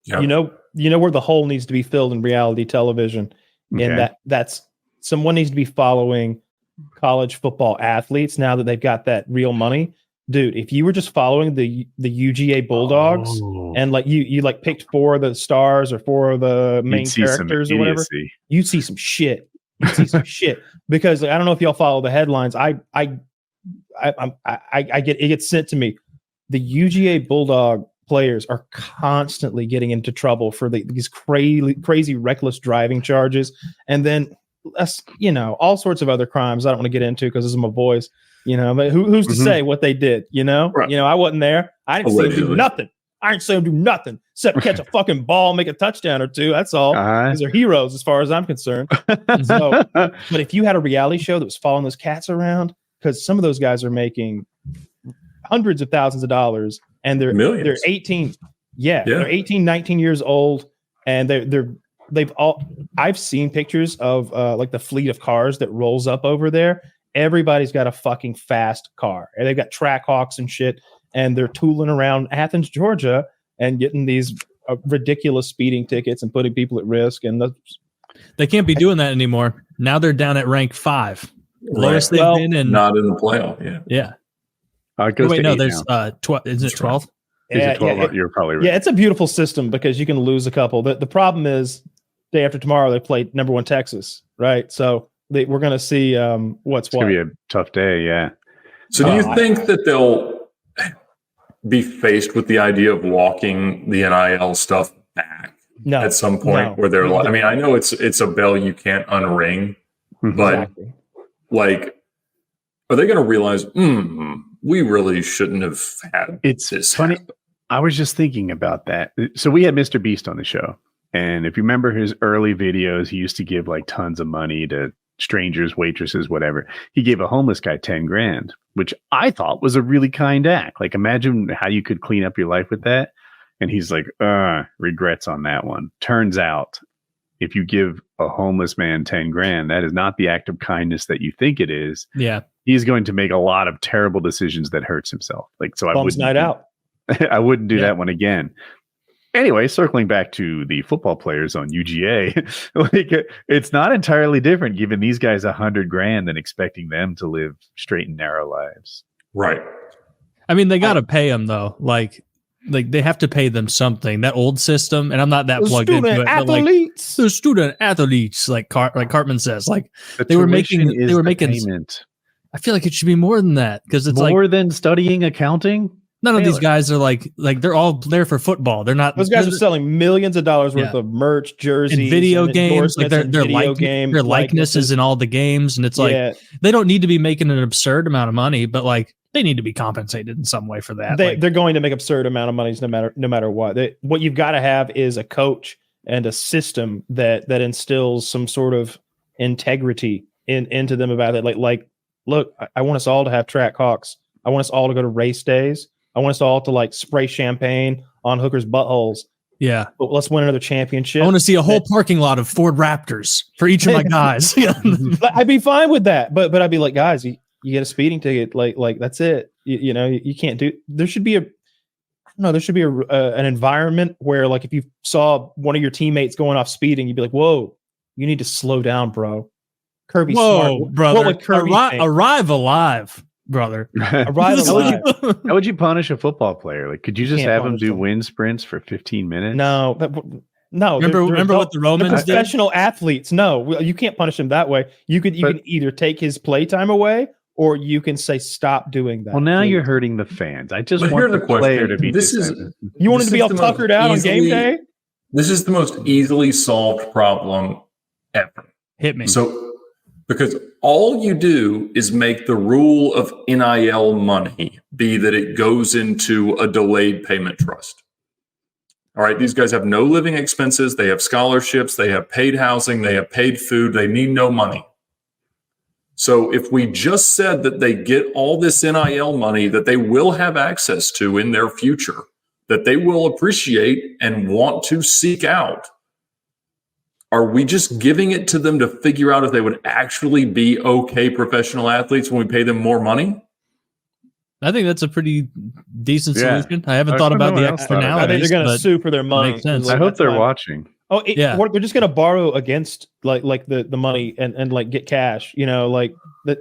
Yep. You know where the hole needs to be filled in reality television, and that's someone needs to be following college football athletes now that they've got that real money. Dude, if you were just following the UGA Bulldogs and like you like picked 4 of the stars or 4 of the main characters or whatever, you'd see some shit. You'd see some shit, because I don't know if y'all follow the headlines. I get it gets sent to me. The UGA Bulldog players are constantly getting into trouble for these crazy reckless driving charges, and then all sorts of other crimes I don't want to get into because this is my voice. But who's to say what they did? Right. I wasn't there. I didn't see them do nothing. I didn't see them do nothing except catch a fucking ball, make a touchdown or 2. That's all. These are heroes as far as I'm concerned. But if you had a reality show that was following those cats around, because some of those guys are making hundreds of thousands of dollars, and they're 18. They're 18, 19 years old, and I've seen pictures of like the fleet of cars that rolls up over there. Everybody's got a fucking fast car, and they've got Trackhawks and shit, and they're tooling around Athens, Georgia, and getting these ridiculous speeding tickets and putting people at risk. And they can't be doing that anymore. Now they're down at rank 5, lowest they've been, and not in the playoff. Yeah. There's 12. Is it 12? Yeah, you're probably right. Yeah, it's a beautiful system because you can lose a couple. The problem is, day after tomorrow they play number 1 Texas, right? So we're going to see what's going to be a tough day, yeah. So do you think that they'll be faced with the idea of walking the NIL stuff back at some point where they're like, I mean, I know it's a bell you can't unring, but like, are they going to realize, we really shouldn't have had this funny. happen? I was just thinking about that. So we had Mr. Beast on the show. And if you remember his early videos, he used to give like tons of money to strangers, waitresses, whatever. He gave a homeless guy 10 grand, which I thought was a really kind act. Like, imagine how you could clean up your life with that. And he's like, regrets on that one. Turns out, if you give a homeless man 10 grand, that is not the act of kindness that you think it is. Yeah. He's going to make a lot of terrible decisions that hurts himself. Like, so Bums night out. I wouldn't do that one again. Anyway, circling back to the football players on UGA, like, it's not entirely different giving these guys 100 grand than expecting them to live straight and narrow lives. Right. I mean, they got to pay them though. Like they have to pay them something. That old system, and I'm not that plugged into it. Athletes. The student athletes, like Cartman says, like they were making payment. I feel like it should be more than that, because it's more than studying accounting. None of these guys are like they're all there for football. They're not. Those guys are selling millions of dollars worth of merch, jerseys, and video games. Like their likeness is in all the games, and it's like they don't need to be making an absurd amount of money, but like they need to be compensated in some way for that. They're going to make absurd amount of money no matter what. What you've got to have is a coach and a system that instills some sort of integrity into them about it. Like, look, I want us all to have Trackhawks. I want us all to go to race days. I want us all to like spray champagne on hookers' buttholes. Yeah. But let's win another championship. I want to see a whole parking lot of Ford Raptors for each of my guys. I'd be fine with that. But I'd be like, guys, you get a speeding ticket. Like that's it. You can't do. There should be an environment where, like, if you saw one of your teammates going off speeding, you'd be like, whoa, you need to slow down, bro. Kirby, smart. Brother. What would Kirby think? Arrive alive. Brother, How would you punish a football player? Like, could you just have him do wind sprints for 15 minutes? No. Remember what the Romans did? Professional athletes. No, you can't punish him that way. You can either take his playtime away, or you can say stop doing that. Well, now you're hurting the fans. I just want the player to be. You want him to be all tuckered out on game day? This is the most easily solved problem ever. Hit me. Because all you do is make the rule of NIL money be that it goes into a delayed payment trust. All right, these guys have no living expenses. They have scholarships. They have paid housing. They have paid food. They need no money. So if we just said that they get all this NIL money that they will have access to in their future, that they will appreciate and want to seek out, are we just giving it to them to figure out if they would actually be okay professional athletes when we pay them more money? I think that's a pretty decent Yeah. solution. I haven't thought about the externalities. I think they're going to but sue for their money. makes sense. I hope they're watching. Oh, Yeah. They're just going to borrow against like the money and like get cash. You know, like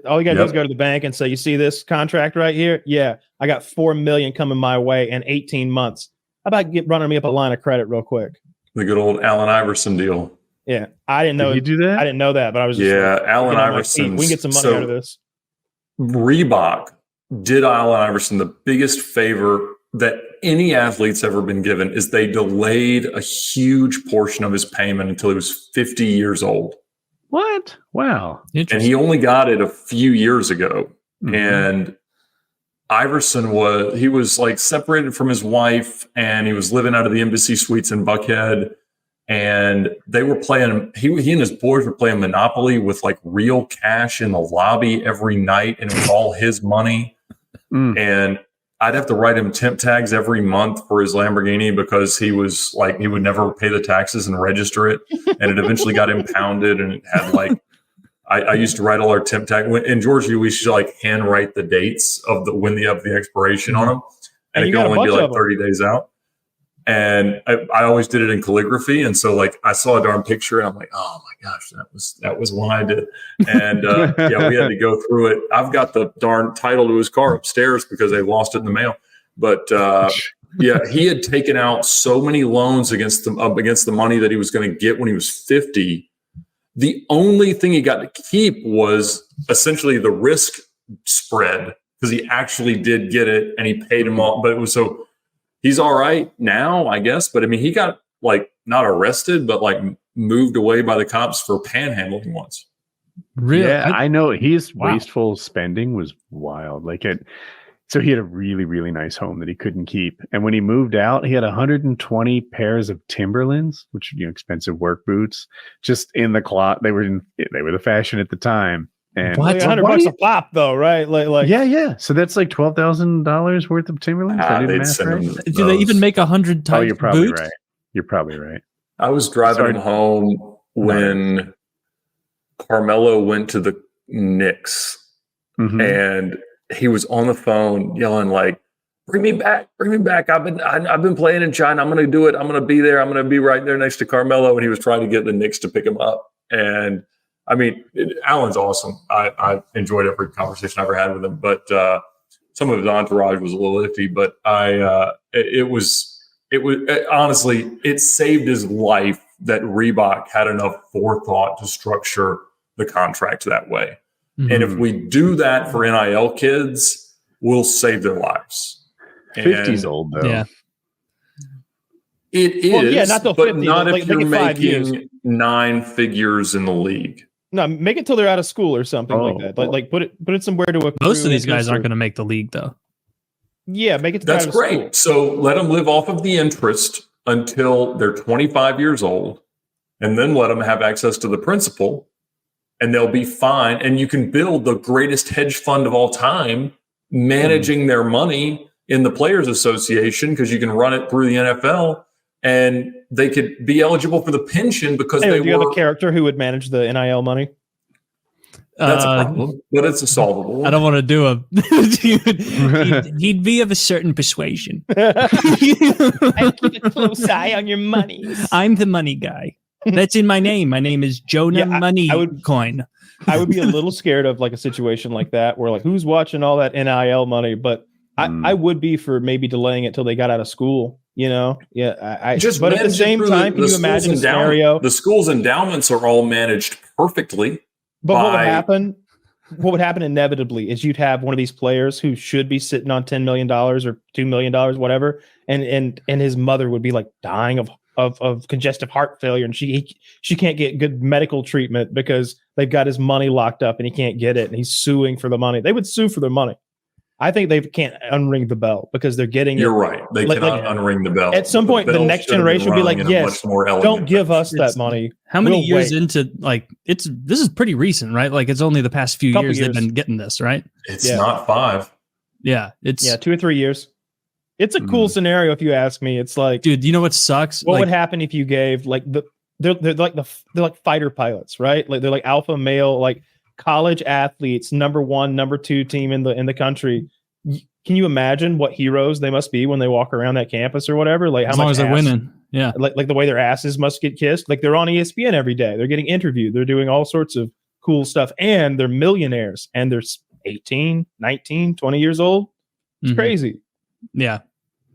all you got to do is go to the bank and say, "You see this contract right here? Yeah, I got $4 million coming my way in 18 months. How about running me up a line of credit real quick?" The good old Allen Iverson deal. Yeah, I didn't know Did you do that? I didn't know that, but I was just Allen Iverson. We can get some money out of this. Reebok did Allen Iverson the biggest favor that any athlete's ever been given is they delayed a huge portion of his payment until he was 50 years old. What? Wow. And he only got it a few years ago. Mm-hmm. And Iverson was like separated from his wife and he was living out of the embassy suites in Buckhead. And they were playing, he and his boys were playing Monopoly with like real cash in the lobby every night. And it was all his money. And I'd have to write him temp tags every month for his Lamborghini because he was like, he would never pay the taxes and register it. And it eventually got impounded and it had like, I used to write all our temp tag. In Georgia, we should like handwrite the dates of the expiration on them. And it could only be like 30 days out. And I always did it in calligraphy. And so like I saw a darn picture and I'm like, oh my gosh, that was one I did. And we had to go through it. I've got the darn title to his car upstairs because they lost it in the mail. But he had taken out so many loans against the money that he was going to get when he was 50. The only thing he got to keep was essentially the risk spread because he actually did get it and he paid him off. But it was so. He's all right now, I guess. But I mean, he got like not arrested, but like moved away by the cops for panhandling once. Really? Yeah, I know his wasteful spending was wild. So he had a really, really nice home that he couldn't keep. And when he moved out, he had 120 pairs of Timberlands, which are expensive work boots, just in the closet. They were the fashion at the time. And like $100 a pop, though, right? Like yeah. So that's like $12,000 worth of Timberlands. Do they even make 100 types? Oh, you're probably boots? right. You're probably right. I was driving him home when Carmelo went to the Knicks, and he was on the phone yelling like, "Bring me back! I've been playing in China. I'm going to do it. I'm going to be there. I'm going to be right there next to Carmelo." And he was trying to get the Knicks to pick him up, and I mean, Alan's awesome. I enjoyed every conversation I ever had with him, but some of his entourage was a little iffy. But it was honestly, it saved his life that Reebok had enough forethought to structure the contract that way. And if we do that for NIL kids, we'll save their lives. 50's old though. Yeah. It is, not the but 50, not if you're making making 9 figures in the league. No, make it till they're out of school or something like that. Like put it somewhere to accrue. Most of these guys aren't going to make the league, though. Yeah, make it. That's great. So let them live off of the interest until they're 25 years old, and then let them have access to the principal, and they'll be fine. And you can build the greatest hedge fund of all time, managing their money in the Players Association because you can run it through the NFL. And they could be eligible for the pension because do you have a character who would manage the NIL money? That's a problem, but it's a solvable one. I don't want to do he'd be of a certain persuasion. I keep a close eye on your money. I'm the money guy. That's in my name. My name is Jonah Money Coin. I would be a little scared of like a situation like that where like who's watching all that NIL money, but I would be for maybe delaying it till they got out of school. You know, but at the same time, can you imagine a scenario? The school's endowments are all managed perfectly. But what would happen inevitably is you'd have one of these players who should be sitting on $10 million or $2 million, whatever, and his mother would be like dying of congestive heart failure, and she can't get good medical treatment because they've got his money locked up and he can't get it, and he's suing for the money. They would sue for their money. I think they can't unring the bell because they're getting. You're right. They cannot unring the bell. At some point, the next generation will be like, "Yes, don't give us that money." How many years into this is pretty recent, right? Like it's only the past few years they've been getting this, right? It's not 5. Yeah, it's 2 or 3 years. It's a cool scenario if you ask me. It's like, dude, you know what sucks? What would happen if you gave like they're like fighter pilots, right? Like they're like alpha male, like college athletes, number 1, number 2 team in the country. can you imagine what heroes they must be when they walk around that campus or whatever? Like, how as much long as they're winning. Yeah. Like the way their asses must get kissed. Like, they're on ESPN every day. They're getting interviewed. They're doing all sorts of cool stuff. And they're millionaires. And they're 18, 19, 20 years old. It's crazy. Yeah.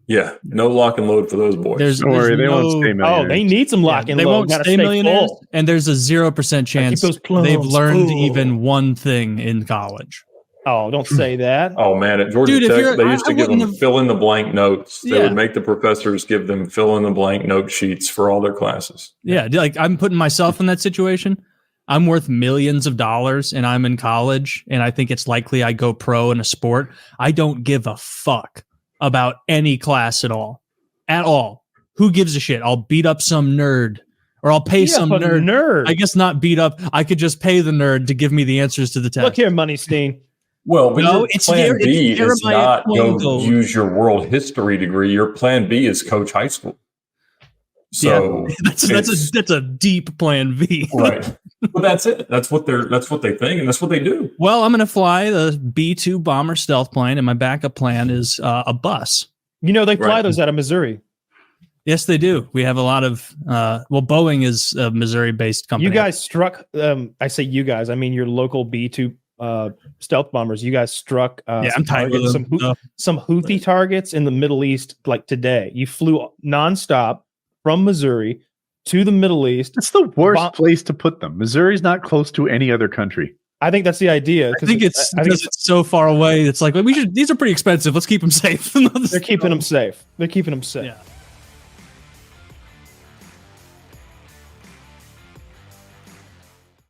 Yeah. No lock and load for those boys. Don't worry, they won't stay millionaires. Oh, they need some lock and load. They won't stay millionaires. Full. And there's a 0% chance they've learned even one thing in college. Oh, don't say that. Oh man, at Georgia Tech, they used to give them fill in the blank notes. They would make the professors give them fill in the blank note sheets for all their classes. Yeah, like I'm putting myself in that situation. I'm worth millions of dollars and I'm in college and I think it's likely I go pro in a sport. I don't give a fuck about any class at all. At all. Who gives a shit? I'll beat up some nerd. Or I'll pay some nerd. I guess not beat up. I could just pay the nerd to give me the answers to the test. Look here, Moneysteen. Well, but your plan B is not go use your world history degree. Your plan B is coach high school. So that's a deep plan B. Right. But that's it. That's what they think, and that's what they do. Well, I'm going to fly the B-2 bomber stealth plane, and my backup plan is a bus. You know, they fly those out of Missouri. Yes, they do. We have a lot of Boeing is a Missouri-based company. You guys struck. I say you guys. I mean your local B-2 stealth bombers. You guys struck. I'm tired with some Houthi targets in the Middle East. Like today, you flew nonstop from Missouri to the Middle East. It's the worst place to put them. Missouri's not close to any other country. I think that's the idea. I think it's so far away. It's like these are pretty expensive. Let's keep them safe. They're keeping them safe. They're keeping them safe. Yeah.